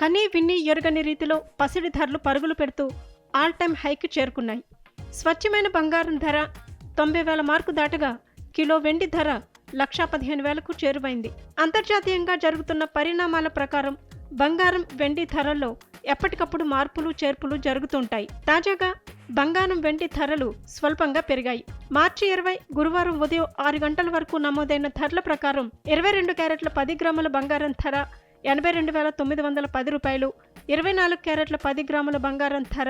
కనీ విన్ని ఎరుగని రీతిలో పసిడి ధరలు పరుగులు పెడుతూ ఆల్ టైమ్ హైకి చేరుకున్నాయి. స్వచ్ఛమైన బంగారం ధర 90,000 మార్కు దాటగా కిలో వెండి ధర 1,15,000కు చేరువైంది. అంతర్జాతీయంగా జరుగుతున్న పరిణామాల ప్రకారం బంగారం, వెండి ధరల్లో ఎప్పటికప్పుడు మార్పులు చేర్పులు జరుగుతుంటాయి. తాజాగా బంగారం, వెండి ధరలు స్వల్పంగా పెరిగాయి. మార్చి 20 గురువారం ఉదయం 6 గంటల వరకు నమోదైన ధరల ప్రకారం 22 క్యారెట్ల 10 గ్రాముల బంగారం ధర 82,910 రూపాయలు, 24 క్యారెట్ల 10 గ్రాముల బంగారం ధర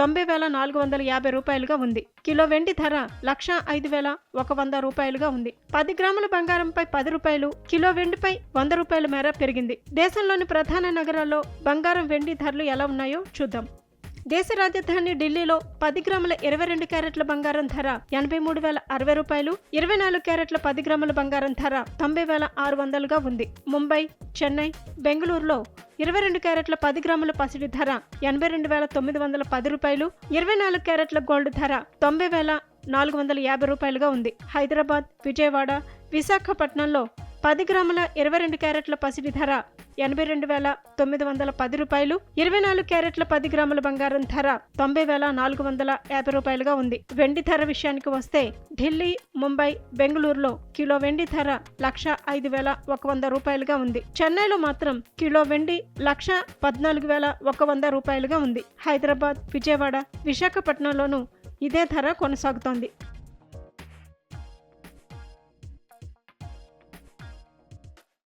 90,450 రూపాయలుగా ఉంది. కిలో వెండి ధర 105,100 రూపాయలుగా ఉంది. 10 గ్రాముల బంగారంపై 10 రూపాయలు, కిలో వెండిపై 100 రూపాయల మేర పెరిగింది. దేశంలోని ప్రధాన నగరాల్లో బంగారం, వెండి ధరలు ఎలా ఉన్నాయో చూద్దాం. దేశ రాజధాని ఢిల్లీలో 10 గ్రాముల 22 క్యారెట్ల బంగారం ధర 83,060 రూపాయలు, 24 క్యారెట్ల 10 గ్రాముల బంగారం ధర 90,600గా ఉంది. ముంబై, చెన్నై, బెంగళూరులో 22 క్యారెట్ల 10 గ్రాముల పసిడి ధర 82,910 రూపాయలు, 24 క్యారెట్ల గోల్డ్ ధర 90,450 రూపాయలుగా ఉంది. హైదరాబాద్, విజయవాడ, విశాఖపట్నంలో 10 గ్రాముల 22 క్యారెట్ల పసిడి ధర 82,910 రూపాయలు, 24 క్యారెట్ల 10 గ్రాముల బంగారం ధర 90,450 రూపాయలుగా ఉంది. వెండి ధర విషయానికి వస్తే ఢిల్లీ, ముంబై, బెంగళూరులో కిలో వెండి ధర 105,100 రూపాయలుగా ఉంది. చెన్నైలో మాత్రం కిలో వెండి 114,100 రూపాయలుగా ఉంది. హైదరాబాద్, విజయవాడ, విశాఖపట్నంలోనూ ఇదే ధర కొనసాగుతోంది.